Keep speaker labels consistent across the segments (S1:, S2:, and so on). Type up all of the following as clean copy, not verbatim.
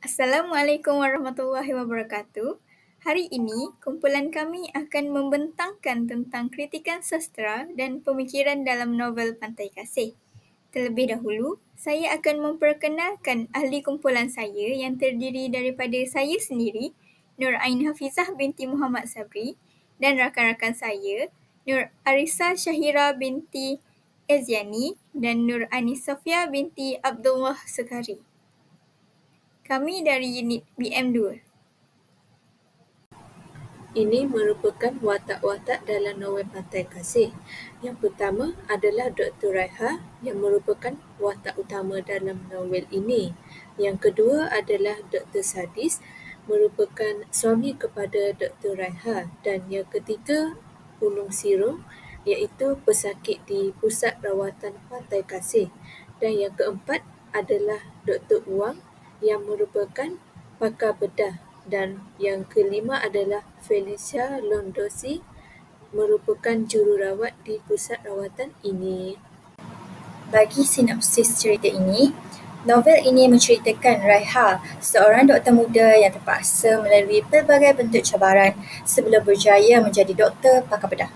S1: Assalamualaikum warahmatullahi wabarakatuh. Hari ini, kumpulan kami akan membentangkan tentang kritikan sastra dan pemikiran dalam novel Pantai Kasih. Terlebih dahulu, saya akan memperkenalkan ahli kumpulan saya yang terdiri daripada saya sendiri, Nur Ain Hafizah binti Muhammad Sabri, dan rakan-rakan saya, Nur Arisa Syahira binti Eziani dan Nur Anis Sofia binti Abdullah Sekari. Kami dari unit BM2.
S2: Ini merupakan watak-watak dalam novel Pantai Kasih. Yang pertama adalah Dr. Raiha yang merupakan watak utama dalam novel ini. Yang kedua adalah Dr. Sadis merupakan suami kepada Dr. Raiha. Dan yang ketiga, Ulung Sirong iaitu pesakit di Pusat Rawatan Pantai Kasih. Dan yang keempat adalah Dr. Uang yang merupakan pakar bedah. Dan yang kelima adalah Felicia Londosi merupakan jururawat di pusat rawatan ini.
S1: Bagi sinopsis cerita ini, novel ini menceritakan Raiha, seorang doktor muda yang terpaksa melalui pelbagai bentuk cabaran sebelum berjaya menjadi doktor pakar bedah.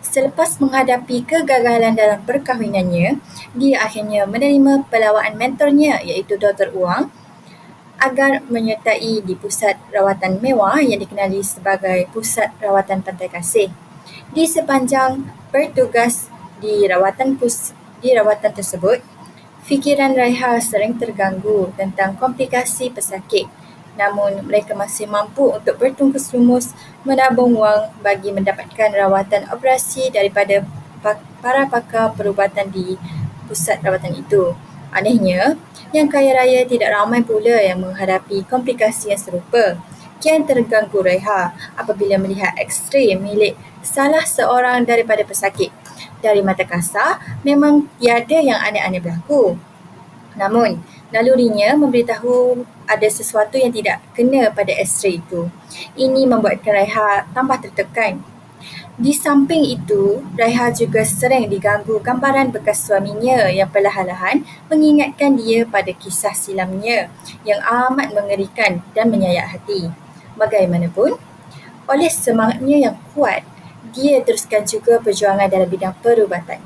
S1: Selepas menghadapi kegagalan dalam perkahwinannya, dia akhirnya menerima pelawaan mentornya iaitu Dr. Uang agar menyertai di pusat rawatan mewah yang dikenali sebagai Pusat Rawatan Pantai Kasih. Di sepanjang bertugas di rawatan tersebut, fikiran Raiha sering terganggu tentang komplikasi pesakit. Namun mereka masih mampu untuk bertungkus lumus menabung wang bagi mendapatkan rawatan operasi daripada para pakar perubatan di pusat rawatan itu. Anehnya, yang kaya raya tidak ramai pula yang menghadapi komplikasi yang serupa. Kian terganggu Raiha apabila melihat ekstri milik salah seorang daripada pesakit. Dari mata kasar, memang tiada yang aneh-aneh berlaku. Namun, nalurinya memberitahu ada sesuatu yang tidak kena pada ekstri itu. Ini membuatkan Raiha tambah tertekan. Di samping itu, Raiha juga sering diganggu gambaran bekas suaminya yang perlahan-lahan mengingatkan dia pada kisah silamnya yang amat mengerikan dan menyayat hati. Bagaimanapun, oleh semangatnya yang kuat, dia teruskan juga perjuangan dalam bidang perubatan.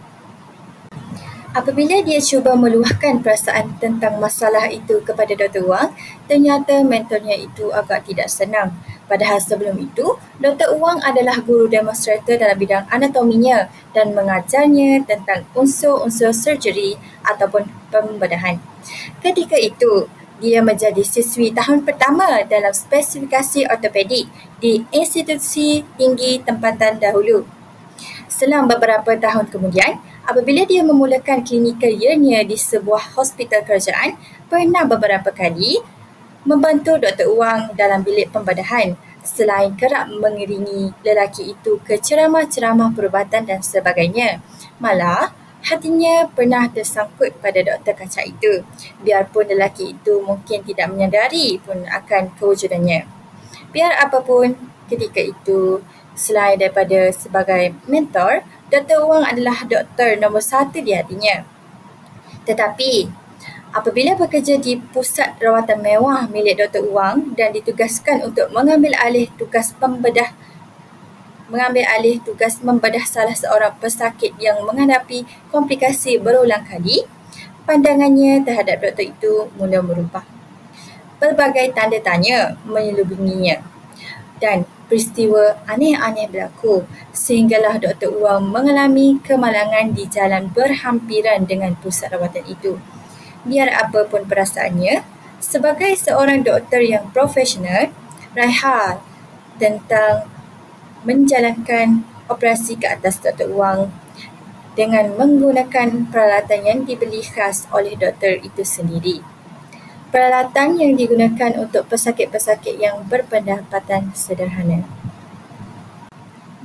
S1: Apabila dia cuba meluahkan perasaan tentang masalah itu kepada Dr. Wang, ternyata mentornya itu agak tidak senang. Padahal sebelum itu, Dr. Wang adalah guru demonstrator dalam bidang anatominya dan mengajarnya tentang unsur-unsur surgery ataupun pembedahan. Ketika itu, dia menjadi siswi tahun pertama dalam spesifikasi ortopedik di institusi tinggi tempatan dahulu. Selang beberapa tahun kemudian, apabila dia memulakan klinikal yearnya di sebuah hospital kerajaan, pernah beberapa kali membantu Dr. Wang dalam bilik pembedahan selain kerap mengiringi lelaki itu ke ceramah-ceramah perubatan dan sebagainya. Malah, hatinya pernah tersangkut pada Dr. Kacak itu, biarpun lelaki itu mungkin tidak menyadari pun akan kewujudannya. Biar apapun, ketika itu, selain daripada sebagai mentor, Dr. Wang adalah doktor nombor 1 di hatinya. Tetapi, apabila bekerja di pusat rawatan mewah milik Dr. Wang dan ditugaskan untuk mengambil alih tugas membedah salah seorang pesakit yang menghadapi komplikasi berulang kali, pandangannya terhadap doktor itu mula berubah. Pelbagai tanda tanya menyelubunginya dan peristiwa aneh-aneh berlaku sehinggalah Dr. Wang mengalami kemalangan di jalan berhampiran dengan pusat rawatan itu. Biar apapun perasaannya, sebagai seorang doktor yang profesional, Raiha tentang menjalankan operasi ke atas Dr. Wang dengan menggunakan peralatan yang dibeli khas oleh doktor itu sendiri. Peralatan yang digunakan untuk pesakit-pesakit yang berpendapatan sederhana.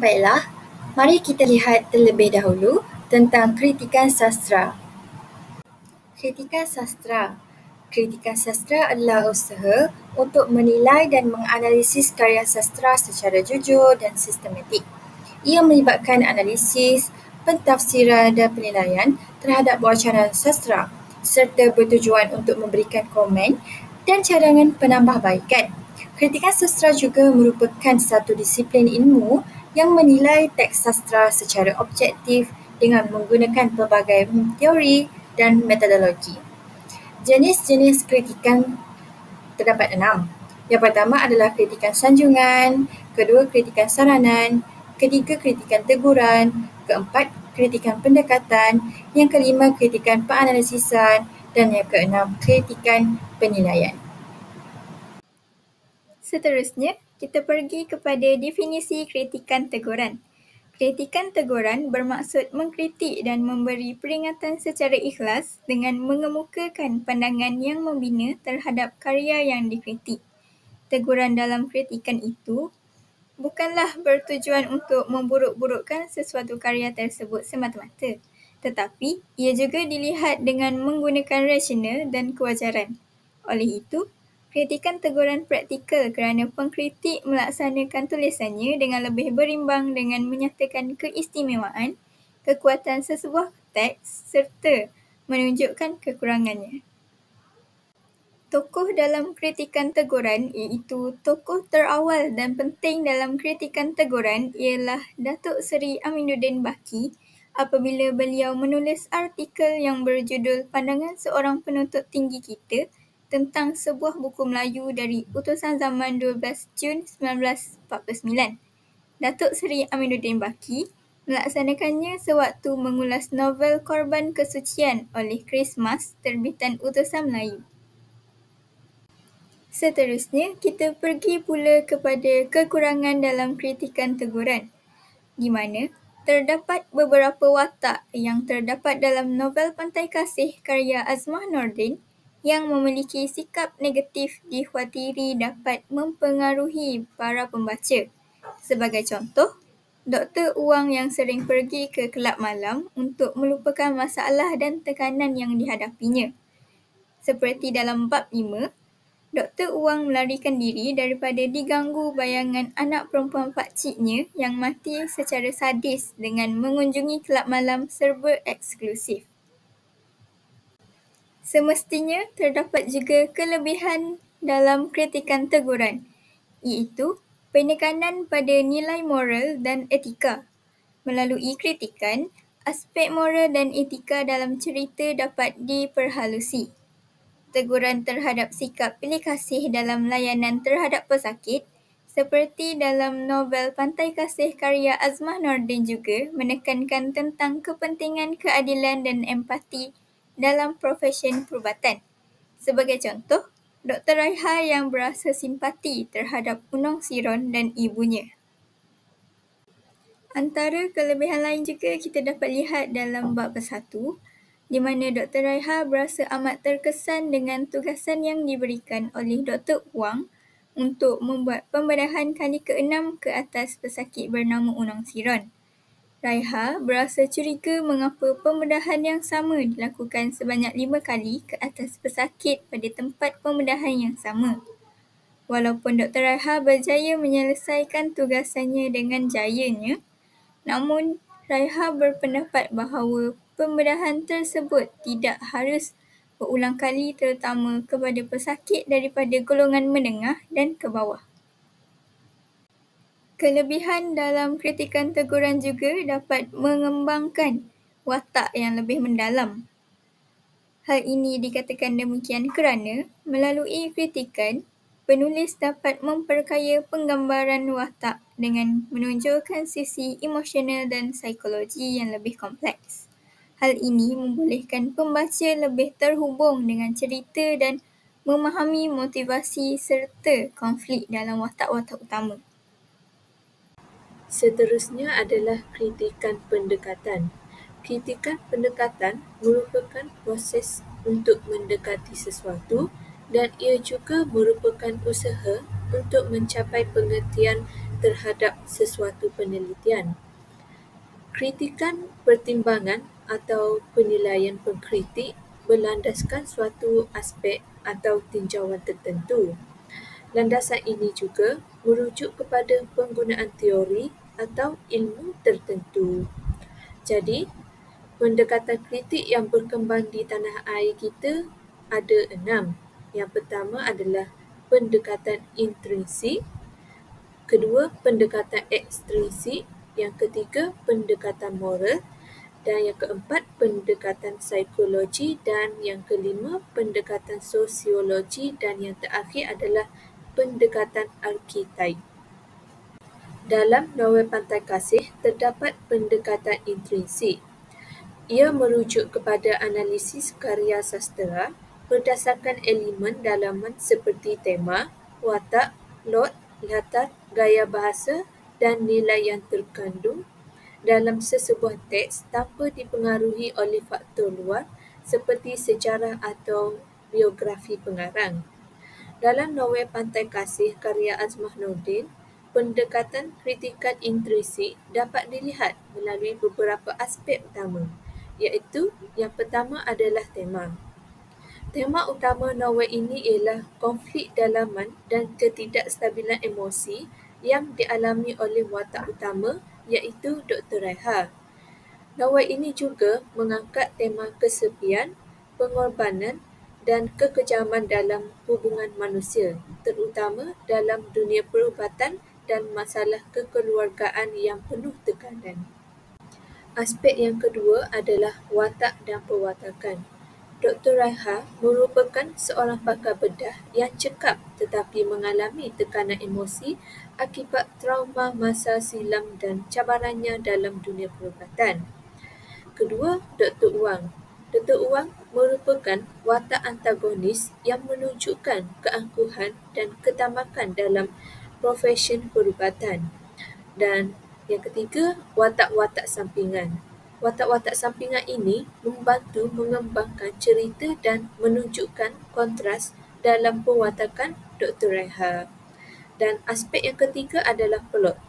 S1: Baiklah, mari kita lihat terlebih dahulu tentang kritikan sastra. Kritikan sastra adalah usaha untuk menilai dan menganalisis karya sastra secara jujur dan sistematik. Ia melibatkan analisis, pentafsiran dan penilaian terhadap wacana sastra serta bertujuan untuk memberikan komen dan cadangan penambahbaikan. Kritikan sastra juga merupakan satu disiplin ilmu yang menilai teks sastra secara objektif dengan menggunakan pelbagai teori dan metodologi. Jenis-jenis kritikan terdapat 6. Yang pertama adalah kritikan sanjungan, kedua kritikan saranan, ketiga kritikan teguran, keempat kritikan pendekatan, yang kelima kritikan penganalisisan, dan yang keenam kritikan penilaian. Seterusnya, kita pergi kepada definisi kritikan teguran. Kritikan teguran bermaksud mengkritik dan memberi peringatan secara ikhlas dengan mengemukakan pandangan yang membina terhadap karya yang dikritik. Teguran dalam kritikan itu bukanlah bertujuan untuk memburuk-burukkan sesuatu karya tersebut semata-mata, tetapi ia juga dilihat dengan menggunakan rasional dan kewajaran. Oleh itu, kritikan teguran praktikal kerana pengkritik melaksanakan tulisannya dengan lebih berimbang dengan menyatakan keistimewaan, kekuatan sesebuah teks serta menunjukkan kekurangannya. Tokoh dalam kritikan teguran iaitu tokoh terawal dan penting dalam kritikan teguran ialah Datuk Seri Aminuddin Baki apabila beliau menulis artikel yang berjudul Pandangan Seorang Penuntut Tinggi Kita tentang sebuah buku Melayu dari Utusan Zaman 12 Jun 1949. Datuk Seri Aminuddin Baki melaksanakannya sewaktu mengulas novel Korban Kesucian oleh Chris Mas terbitan Utusan Melayu. Seterusnya, kita pergi pula kepada kekurangan dalam kritikan teguran, di mana terdapat beberapa watak yang terdapat dalam novel Pantai Kasih karya Azmah Nordin yang memiliki sikap negatif dikhawatiri dapat mempengaruhi para pembaca. Sebagai contoh, Dr. Uwang yang sering pergi ke kelab malam untuk melupakan masalah dan tekanan yang dihadapinya. Seperti dalam bab 5, Dr. Uwang melarikan diri daripada diganggu bayangan anak perempuan pakciknya yang mati secara sadis dengan mengunjungi kelab malam serba eksklusif. Semestinya terdapat juga kelebihan dalam kritikan teguran, iaitu penekanan pada nilai moral dan etika. Melalui kritikan, aspek moral dan etika dalam cerita dapat diperhalusi. Teguran terhadap sikap pilih kasih dalam layanan terhadap pesakit, seperti dalam novel Pantai Kasih karya Azmah Nordin juga menekankan tentang kepentingan keadilan dan empati dalam profesyen perubatan. Sebagai contoh, Dr. Raiha yang berasa simpati terhadap Unong Siron dan ibunya. Antara kelebihan lain juga kita dapat lihat dalam bab 1, di mana Dr. Raiha berasa amat terkesan dengan tugasan yang diberikan oleh Dr. Huang untuk membuat pembedahan kali ke-6 ke atas pesakit bernama Unong Siron. Raiha berasa curiga mengapa pembedahan yang sama dilakukan sebanyak 5 kali ke atas pesakit pada tempat pembedahan yang sama. Walaupun Dr. Raiha berjaya menyelesaikan tugasannya dengan jayanya, namun Raiha berpendapat bahawa pembedahan tersebut tidak harus berulang kali terutama kepada pesakit daripada golongan menengah dan ke bawah. Kelebihan dalam kritikan teguran juga dapat mengembangkan watak yang lebih mendalam. Hal ini dikatakan demikian kerana melalui kritikan, penulis dapat memperkaya penggambaran watak dengan menonjolkan sisi emosional dan psikologi yang lebih kompleks. Hal ini membolehkan pembaca lebih terhubung dengan cerita dan memahami motivasi serta konflik dalam watak-watak utama.
S2: Seterusnya adalah kritikan pendekatan. Kritikan pendekatan merupakan proses untuk mendekati sesuatu dan ia juga merupakan usaha untuk mencapai pengertian terhadap sesuatu penelitian. Kritikan pertimbangan atau penilaian pengkritik berlandaskan suatu aspek atau tinjauan tertentu. Landasan ini juga merujuk kepada penggunaan teori atau ilmu tertentu. Jadi, pendekatan kritik yang berkembang di tanah air kita ada 6, Yang pertama adalah pendekatan intrinsik, kedua pendekatan ekstrinsik, yang ketiga pendekatan moral, dan yang keempat pendekatan psikologi, dan yang kelima pendekatan sosiologi, dan yang terakhir adalah pendekatan arkitype. Dalam novel Pantai Kasih terdapat pendekatan intrinsik. Ia merujuk kepada analisis karya sastera berdasarkan elemen dalaman seperti tema, watak, plot, latar, gaya bahasa dan nilai yang terkandung dalam sesebuah teks tanpa dipengaruhi oleh faktor luar seperti sejarah atau biografi pengarang. Dalam novel Pantai Kasih karya Azmah Nordin, pendekatan kritikan intrinsik dapat dilihat melalui beberapa aspek utama, iaitu yang pertama adalah tema. Tema utama novel ini ialah konflik dalaman dan ketidakstabilan emosi yang dialami oleh watak utama, iaitu Dr. Raiha. Novel ini juga mengangkat tema kesepian, pengorbanan dan kekejaman dalam hubungan manusia, terutama dalam dunia perubatan dan masalah kekeluargaan yang penuh tekanan. Aspek yang kedua adalah watak dan perwatakan. Dr. Raiha merupakan seorang pakar bedah yang cekap tetapi mengalami tekanan emosi akibat trauma masa silam dan cabarannya dalam dunia perubatan. Kedua, Dr. Wang. Dr. Wang merupakan watak antagonis yang menunjukkan keangkuhan dan ketamakan dalam profesion perubatan. Dan yang ketiga, watak-watak sampingan. Watak-watak sampingan ini membantu mengembangkan cerita dan menunjukkan kontras dalam perwatakan Dr. Raiha. Dan aspek yang ketiga adalah plot.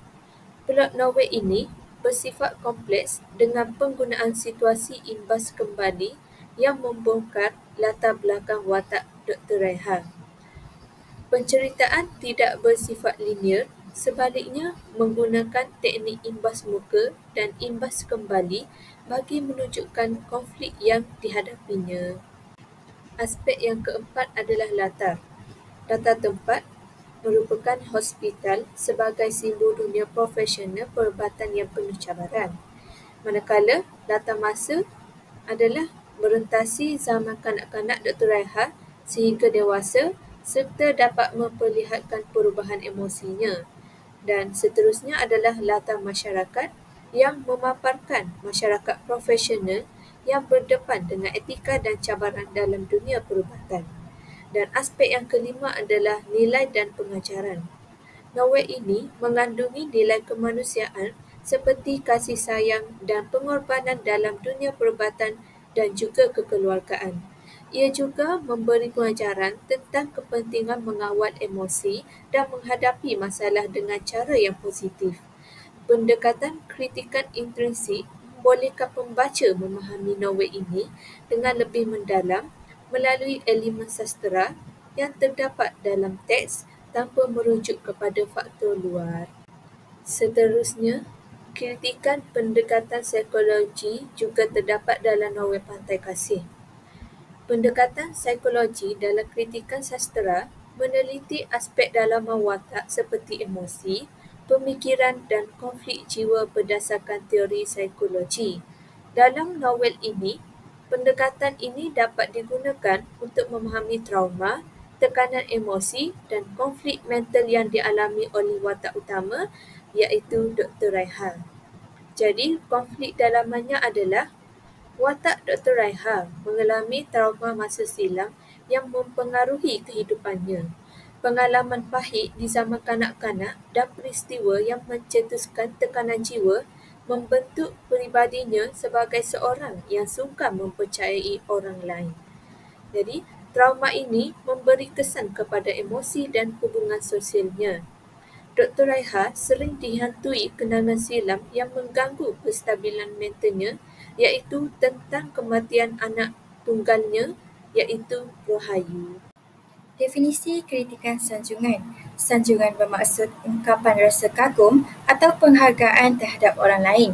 S2: Plot novel ini bersifat kompleks dengan penggunaan situasi imbas kembali yang membongkar latar belakang watak Dr. Raiha. Penceritaan tidak bersifat linear, sebaliknya menggunakan teknik imbas muka dan imbas kembali bagi menunjukkan konflik yang dihadapinya. Aspek yang keempat adalah latar. Latar tempat merupakan hospital sebagai simbol dunia profesional perubatan yang penuh cabaran. Manakala latar masa adalah merentasi zaman kanak-kanak Dr. Raiha sehingga dewasa serta dapat memperlihatkan perubahan emosinya. Dan seterusnya adalah latar masyarakat yang memaparkan masyarakat profesional yang berdepan dengan etika dan cabaran dalam dunia perubatan. Dan aspek yang kelima adalah nilai dan pengajaran. Novel ini mengandungi nilai kemanusiaan seperti kasih sayang dan pengorbanan dalam dunia perubatan dan juga kekeluargaan. Ia juga memberi pengajaran tentang kepentingan mengawal emosi dan menghadapi masalah dengan cara yang positif. Pendekatan kritikan intrinsik membolehkan pembaca memahami novel ini dengan lebih mendalam melalui elemen sastera yang terdapat dalam teks tanpa merujuk kepada faktor luar. Seterusnya, kritikan pendekatan psikologi juga terdapat dalam novel Pantai Kasih. Pendekatan psikologi dalam kritikan sastera meneliti aspek dalaman watak seperti emosi, pemikiran dan konflik jiwa berdasarkan teori psikologi. Dalam novel ini, pendekatan ini dapat digunakan untuk memahami trauma, tekanan emosi dan konflik mental yang dialami oleh watak utama, iaitu Dr. Raiha. Jadi, konflik dalamannya adalah watak Dr. Raiha mengalami trauma masa silam yang mempengaruhi kehidupannya. Pengalaman pahit di zaman kanak-kanak dan peristiwa yang mencetuskan tekanan jiwa membentuk peribadinya sebagai seorang yang sukar mempercayai orang lain. Jadi, trauma ini memberi kesan kepada emosi dan hubungan sosialnya. Dr. Raiha sering dihantui kenangan silam yang mengganggu kestabilan mentalnya, iaitu tentang kematian anak tunggalnya, iaitu Rahayu.
S1: Definisi kritikan sanjungan. Sanjungan bermaksud ungkapan rasa kagum atau penghargaan terhadap orang lain.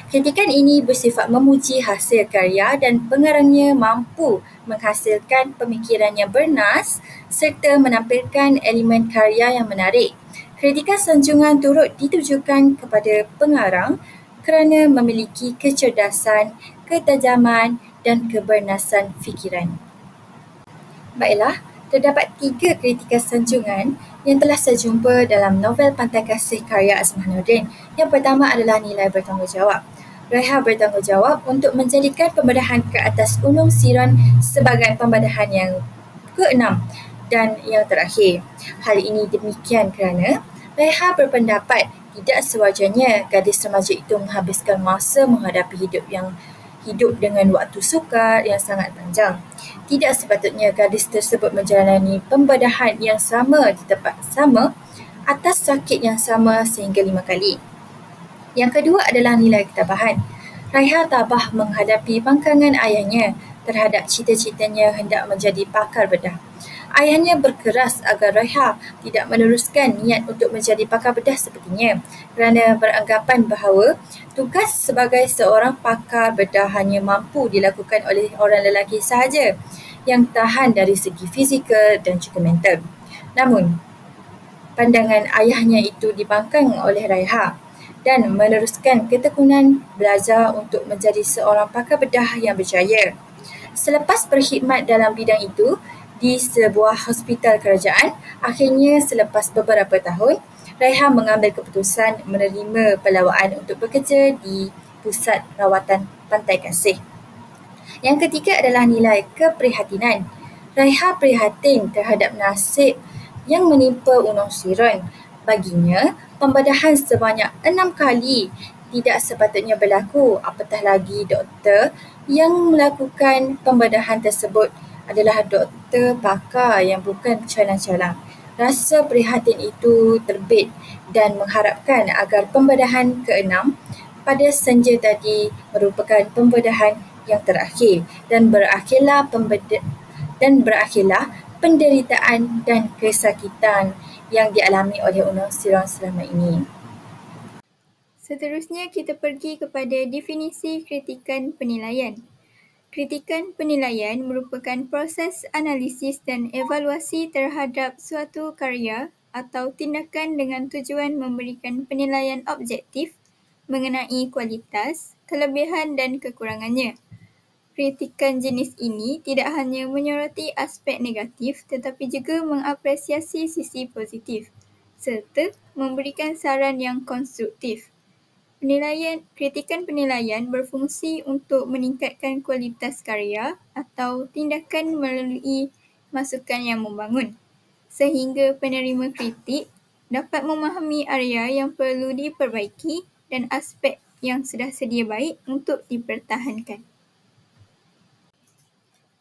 S1: Kritikan ini bersifat memuji hasil karya dan pengarangnya mampu menghasilkan pemikiran yang bernas serta menampilkan elemen karya yang menarik. Kritikan sanjungan turut ditujukan kepada pengarang kerana memiliki kecerdasan, ketajaman dan kebernasan fikiran. Baiklah, terdapat 3 kritikan sanjungan yang telah saya jumpa dalam novel Pantai Kasih karya Azmanuddin. Yang pertama adalah nilai bertanggungjawab. Raiha bertanggungjawab untuk menjadikan pembedahan ke atas Gunung Siron sebagai pembedahan yang ke-6 dan yang terakhir. Hal ini demikian kerana Raiha berpendapat tidak sewajarnya gadis remaja itu menghabiskan masa menghadapi hidup dengan waktu sukar yang sangat panjang. Tidak sepatutnya gadis tersebut menjalani pembedahan yang sama di tempat sama atas sakit yang sama sehingga 5 kali. Yang kedua adalah nilai ketabahan. Raiha tabah menghadapi bangkangan ayahnya terhadap cita-citanya hendak menjadi pakar bedah. Ayahnya berkeras agar Raiha tidak meneruskan niat untuk menjadi pakar bedah sepertinya kerana beranggapan bahawa tugas sebagai seorang pakar bedah hanya mampu dilakukan oleh orang lelaki sahaja yang tahan dari segi fizikal dan juga mental. Namun, pandangan ayahnya itu dibangkang oleh Raiha dan meneruskan ketekunan belajar untuk menjadi seorang pakar bedah yang berjaya. Selepas berkhidmat dalam bidang itu di sebuah hospital kerajaan, akhirnya selepas beberapa tahun, Raiha mengambil keputusan menerima pelawaan untuk bekerja di Pusat Rawatan Pantai Kasih. Yang ketiga adalah nilai keprihatinan. Raiha prihatin terhadap nasib yang menimpa Gunung Siron. Baginya, pembedahan sebanyak 6 kali tidak sepatutnya berlaku, apatah lagi doktor yang melakukan pembedahan tersebut adalah doktor pakar yang bukan calang-calang. Rasa prihatin itu terbit dan mengharapkan agar pembedahan ke-6 pada senja tadi merupakan pembedahan yang terakhir dan berakhirlah penderitaan dan kesakitan yang dialami oleh Gunung Siron selama ini. Seterusnya kita pergi kepada definisi kritikan penilaian. Kritikan penilaian merupakan proses analisis dan evaluasi terhadap suatu karya atau tindakan dengan tujuan memberikan penilaian objektif mengenai kualitas, kelebihan dan kekurangannya. Kritikan jenis ini tidak hanya menyoroti aspek negatif tetapi juga mengapresiasi sisi positif serta memberikan saran yang konstruktif. Kritikan penilaian berfungsi untuk meningkatkan kualitas karya atau tindakan melalui masukan yang membangun, sehingga penerima kritik dapat memahami area yang perlu diperbaiki dan aspek yang sudah sedia baik untuk dipertahankan.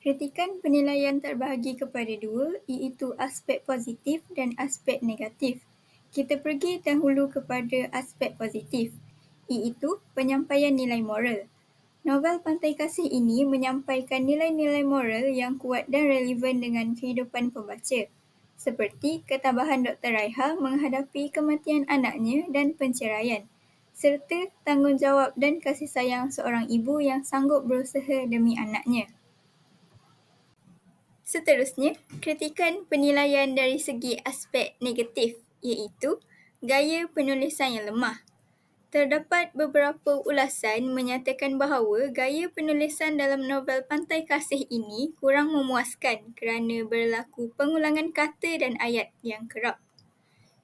S1: Kritikan penilaian terbahagi kepada 2, iaitu aspek positif dan aspek negatif. Kita pergi dahulu kepada aspek positif, iaitu penyampaian nilai moral. Novel Pantai Kasih ini menyampaikan nilai-nilai moral yang kuat dan relevan dengan kehidupan pembaca, seperti ketabahan Dr. Raiha menghadapi kematian anaknya dan penceraian, serta tanggungjawab dan kasih sayang seorang ibu yang sanggup berusaha demi anaknya. Seterusnya, kritikan penilaian dari segi aspek negatif, iaitu gaya penulisan yang lemah. Terdapat beberapa ulasan menyatakan bahawa gaya penulisan dalam novel Pantai Kasih ini kurang memuaskan kerana berlaku pengulangan kata dan ayat yang kerap,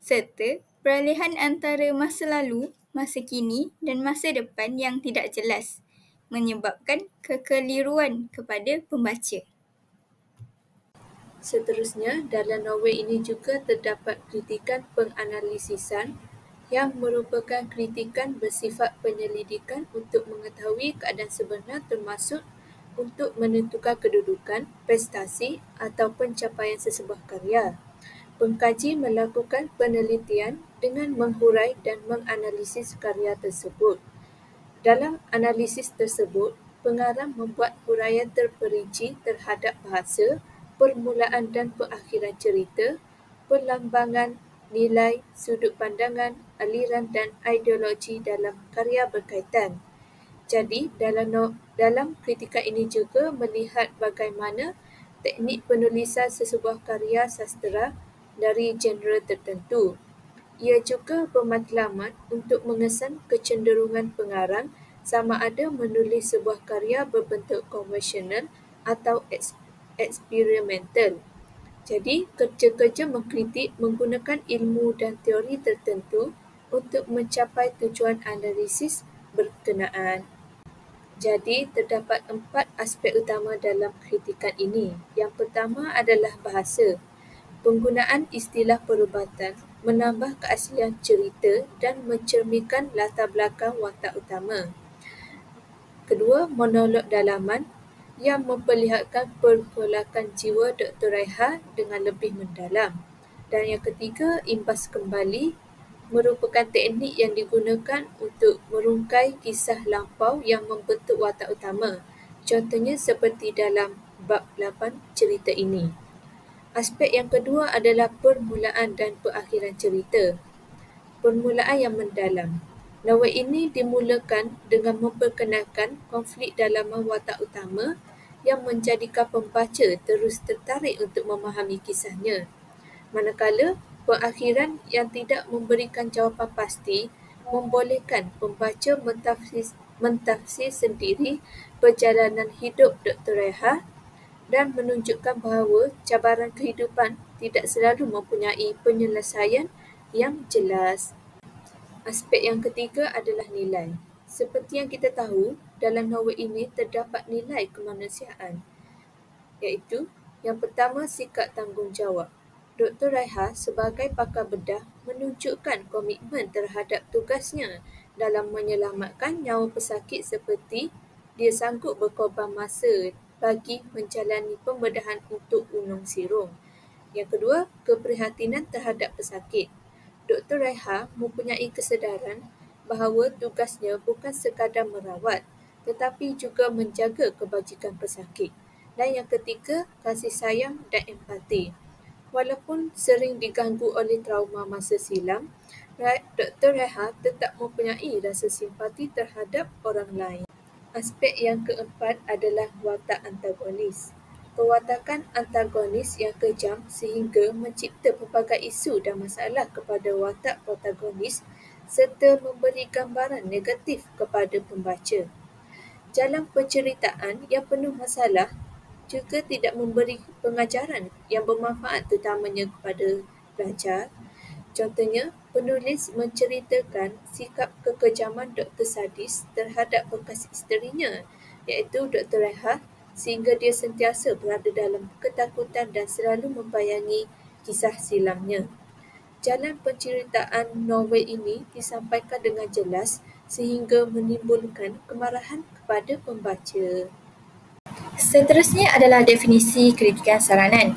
S1: serta peralihan antara masa lalu, masa kini dan masa depan yang tidak jelas, menyebabkan kekeliruan kepada pembaca.
S2: Seterusnya, dalam novel ini juga terdapat kritikan penganalisisan yang merupakan kritikan bersifat penyelidikan untuk mengetahui keadaan sebenar termasuk untuk menentukan kedudukan, prestasi atau pencapaian sesebuah karya. Pengkaji melakukan penelitian dengan menghurai dan menganalisis karya tersebut. Dalam analisis tersebut, pengarang membuat huraian terperinci terhadap bahasa, permulaan dan perakhiran cerita, perlambangan, nilai, sudut pandangan, aliran dan ideologi dalam karya berkaitan. Jadi, dalam kritikan ini juga melihat bagaimana teknik penulisan sesebuah karya sastera dari genre tertentu. Ia juga bermatlamat untuk mengesan kecenderungan pengarang sama ada menulis sebuah karya berbentuk konvensional atau eksperimental. Jadi, kerja-kerja mengkritik menggunakan ilmu dan teori tertentu untuk mencapai tujuan analisis berkenaan. Jadi, terdapat 4 aspek utama dalam kritikan ini. Yang pertama adalah bahasa. Penggunaan istilah perubatan menambah keaslian cerita dan mencerminkan latar belakang watak utama. Kedua, monolog dalaman yang memperlihatkan pergolakan jiwa Dr. Raiha dengan lebih mendalam. Dan yang ketiga, imbas kembali merupakan teknik yang digunakan untuk merungkai kisah lampau yang membentuk watak utama. Contohnya seperti dalam bab 8 cerita ini. Aspek yang kedua adalah permulaan dan perakhiran cerita. Permulaan yang mendalam. Novel ini dimulakan dengan memperkenalkan konflik dalaman watak utama yang menjadikan pembaca terus tertarik untuk memahami kisahnya. Manakala perakhiran yang tidak memberikan jawapan pasti membolehkan pembaca mentafsir sendiri perjalanan hidup Dr. Raiha dan menunjukkan bahawa cabaran kehidupan tidak selalu mempunyai penyelesaian yang jelas. Aspek yang ketiga adalah nilai. Seperti yang kita tahu, dalam novel ini terdapat nilai kemanusiaan, iaitu yang pertama, sikap tanggungjawab. Dr. Raiha sebagai pakar bedah menunjukkan komitmen terhadap tugasnya dalam menyelamatkan nyawa pesakit seperti dia sanggup berkorban masa bagi menjalani pembedahan untuk ulung sirong. Yang kedua, keprihatinan terhadap pesakit. Dr. Raiha mempunyai kesedaran bahawa tugasnya bukan sekadar merawat, tetapi juga menjaga kebajikan pesakit. Dan yang ketiga, kasih sayang dan empati. Walaupun sering diganggu oleh trauma masa silam, Dr. Raiha tetap mempunyai rasa simpati terhadap orang lain. Aspek yang keempat adalah watak antagonis. Pewatakan antagonis yang kejam sehingga mencipta pelbagai isu dan masalah kepada watak protagonis serta memberi gambaran negatif kepada pembaca. Jalan penceritaan yang penuh masalah juga tidak memberi pengajaran yang bermanfaat terutamanya kepada pelajar. Contohnya, penulis menceritakan sikap kekejaman Dr. Sadis terhadap bekas isterinya, iaitu Dr. Raiha, sehingga dia sentiasa berada dalam ketakutan dan selalu membayangi kisah silamnya. Jalan penceritaan novel ini disampaikan dengan jelas sehingga menimbulkan kemarahan kepada pembaca.
S1: Seterusnya adalah definisi kritikan saranan.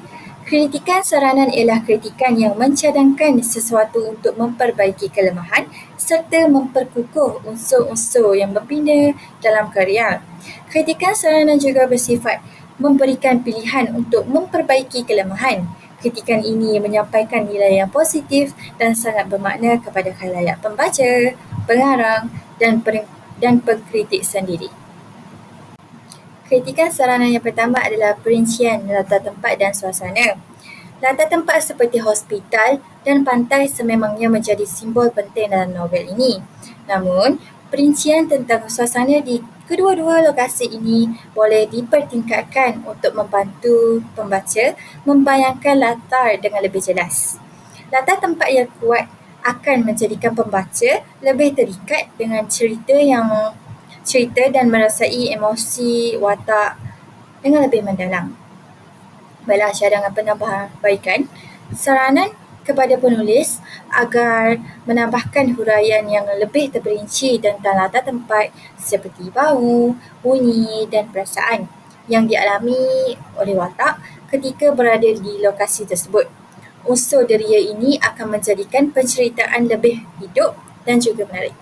S1: Kritikan saranan ialah kritikan yang mencadangkan sesuatu untuk memperbaiki kelemahan serta memperkukuh unsur-unsur yang berbina dalam karya. Kritikan saranan juga bersifat memberikan pilihan untuk memperbaiki kelemahan. Kritikan ini menyampaikan nilai yang positif dan sangat bermakna kepada khalayak pembaca, pengarang dan pengkritik sendiri. Kritikan saranan yang pertama adalah perincian latar tempat dan suasana. Latar tempat seperti hospital dan pantai sememangnya menjadi simbol penting dalam novel ini. Namun, perincian tentang suasana di kedua-dua lokasi ini boleh dipertingkatkan untuk membantu pembaca membayangkan latar dengan lebih jelas. Latar tempat yang kuat akan menjadikan pembaca lebih terikat dengan cerita dan merasai emosi watak dengan lebih mendalam. Baiklah, cadangan penambahbaikan saranan kepada penulis agar menambahkan huraian yang lebih terperinci tentang latar tempat seperti bau, bunyi dan perasaan yang dialami oleh watak ketika berada di lokasi tersebut. Unsur deria ini akan menjadikan penceritaan lebih hidup dan juga menarik.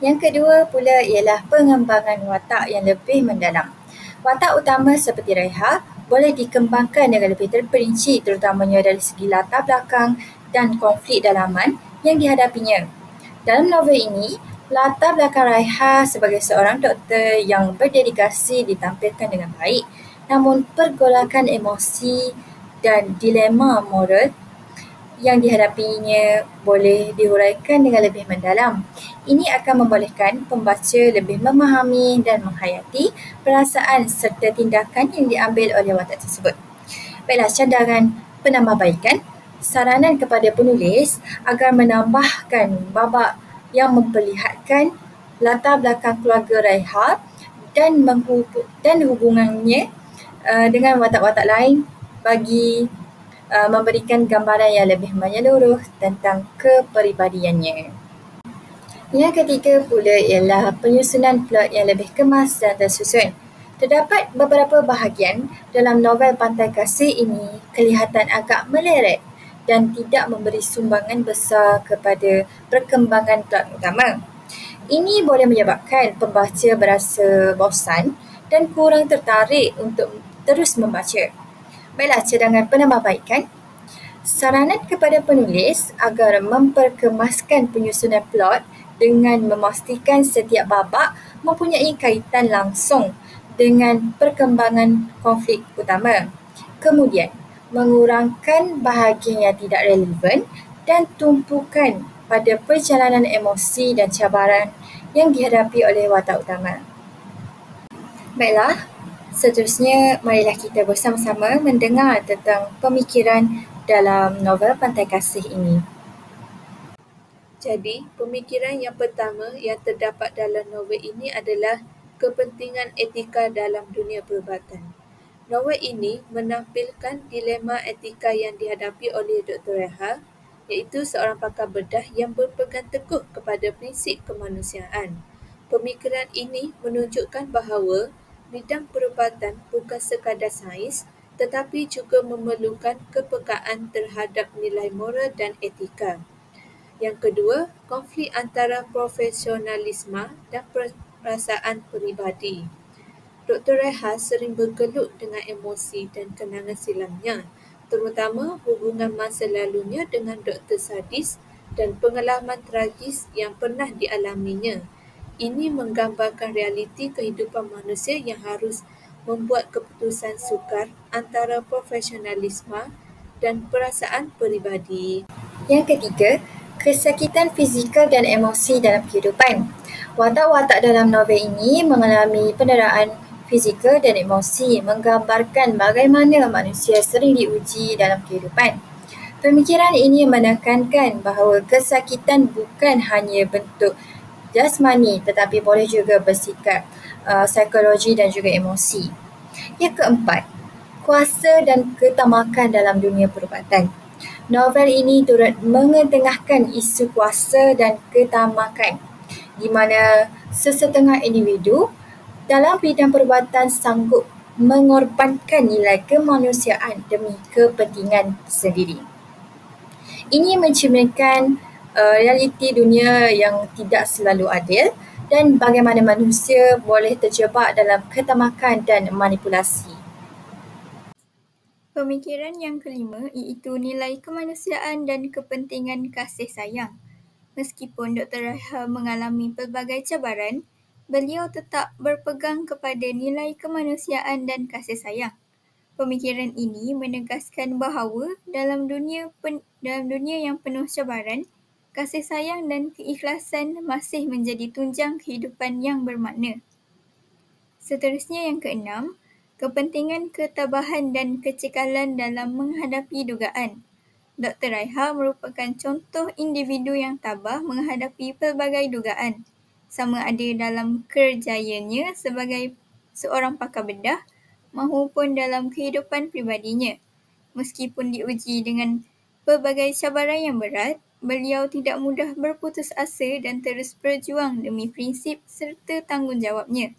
S1: Yang kedua pula ialah pengembangan watak yang lebih mendalam. Watak utama seperti Raiha boleh dikembangkan dengan lebih terperinci, terutamanya dari segi latar belakang dan konflik dalaman yang dihadapinya. Dalam novel ini, latar belakang Raiha sebagai seorang doktor yang berdedikasi ditampilkan dengan baik, namun pergolakan emosi dan dilema moral yang dihadapinya boleh dihuraikan dengan lebih mendalam. Ini akan membolehkan pembaca lebih memahami dan menghayati perasaan serta tindakan yang diambil oleh watak tersebut. Baiklah, cadangan penambahbaikan, saranan kepada penulis agar menambahkan babak yang memperlihatkan latar belakang keluarga Raiha dan hubungannya dengan watak-watak lain bagi memberikan gambaran yang lebih menyeluruh tentang kepribadiannya. Yang ketiga pula ialah penyusunan plot yang lebih kemas dan tersusun. Terdapat beberapa bahagian dalam novel Pantai Kasih ini kelihatan agak meleret dan tidak memberi sumbangan besar kepada perkembangan plot utama. Ini boleh menyebabkan pembaca berasa bosan dan kurang tertarik untuk terus membaca. Baiklah, cadangan penambahbaikan. Saranan kepada penulis agar memperkemaskan penyusunan plot dengan memastikan setiap babak mempunyai kaitan langsung dengan perkembangan konflik utama. Kemudian, mengurangkan bahagian yang tidak relevan dan tumpukan pada perjalanan emosi dan cabaran yang dihadapi oleh watak utama. Baiklah, seterusnya marilah kita bersama-sama mendengar tentang pemikiran dalam novel Pantai Kasih ini.
S2: Jadi, pemikiran yang pertama yang terdapat dalam novel ini adalah kepentingan etika dalam dunia perubatan. Novel ini menampilkan dilema etika yang dihadapi oleh Dr. Reha, iaitu seorang pakar bedah yang berpegang teguh kepada prinsip kemanusiaan. Pemikiran ini menunjukkan bahawa bidang perubatan bukan sekadar sains, tetapi juga memerlukan kepekaan terhadap nilai moral dan etika. Yang kedua, konflik antara profesionalisme dan perasaan peribadi. Dr. Reha sering bergelut dengan emosi dan kenangan silamnya, terutama hubungan masa lalunya dengan doktor sadis dan pengalaman tragis yang pernah dialaminya. Ini menggambarkan realiti kehidupan manusia yang harus membuat keputusan sukar antara profesionalisme dan perasaan peribadi.
S1: Yang ketiga, kesakitan fizikal dan emosi dalam kehidupan. Watak-watak dalam novel ini mengalami penderaan fizikal dan emosi, menggambarkan bagaimana manusia sering diuji dalam kehidupan. Pemikiran ini menekankan bahawa kesakitan bukan hanya bentuk jasmani tetapi boleh juga bersikap psikologi dan juga emosi. Yang keempat, kuasa dan ketamakan dalam dunia perubatan. Novel ini turut mengetengahkan isu kuasa dan ketamakan di mana sesetengah individu dalam bidang perubatan sanggup mengorbankan nilai kemanusiaan demi kepentingan sendiri. Ini mencerminkan realiti dunia yang tidak selalu adil dan bagaimana manusia boleh terjebak dalam ketamakan dan manipulasi. Pemikiran yang kelima iaitu nilai kemanusiaan dan kepentingan kasih sayang. Meskipun Dr. Reha mengalami pelbagai cabaran, beliau tetap berpegang kepada nilai kemanusiaan dan kasih sayang. Pemikiran ini menegaskan bahawa dalam dunia yang penuh cabaran, kasih sayang dan keikhlasan masih menjadi tunjang kehidupan yang bermakna. Seterusnya yang keenam, kepentingan ketabahan dan kecekalan dalam menghadapi dugaan. Dr. Raiha merupakan contoh individu yang tabah menghadapi pelbagai dugaan, sama ada dalam kerjayanya sebagai seorang pakar bedah maupun dalam kehidupan pribadinya. Meskipun diuji dengan pelbagai cabaran yang berat, beliau tidak mudah berputus asa dan terus berjuang demi prinsip serta tanggungjawabnya.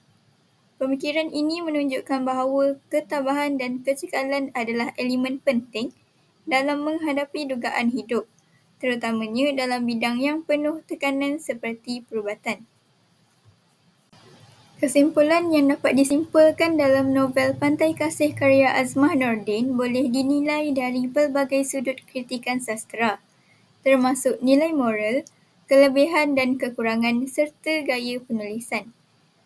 S1: Pemikiran ini menunjukkan bahawa ketabahan dan kecekalan adalah elemen penting dalam menghadapi dugaan hidup, terutamanya dalam bidang yang penuh tekanan seperti perubatan. Kesimpulan yang dapat disimpulkan dalam novel Pantai Kasih karya Azmah Nordin boleh dinilai dari pelbagai sudut kritikan sastera, termasuk nilai moral, kelebihan dan kekurangan serta gaya penulisan.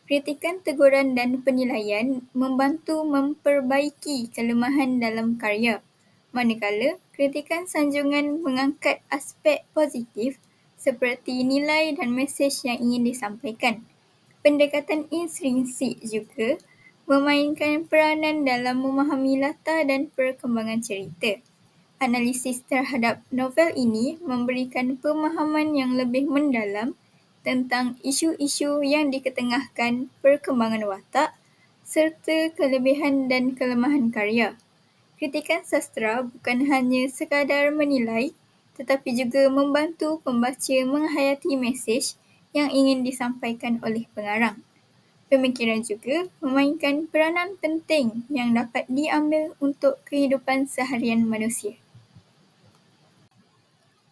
S1: Kritikan teguran dan penilaian membantu memperbaiki kelemahan dalam karya, manakala kritikan sanjungan mengangkat aspek positif seperti nilai dan mesej yang ingin disampaikan. Pendekatan intrinsik juga memainkan peranan dalam memahami latar dan perkembangan cerita. Analisis terhadap novel ini memberikan pemahaman yang lebih mendalam tentang isu-isu yang diketengahkan perkembangan watak serta kelebihan dan kelemahan karya. Kritikan sastera bukan hanya sekadar menilai tetapi juga membantu pembaca menghayati mesej yang ingin disampaikan oleh pengarang. Pemikiran juga memainkan peranan penting yang dapat diambil untuk kehidupan seharian manusia.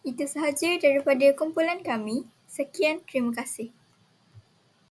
S1: Itu sahaja daripada kumpulan kami. Sekian, terima kasih.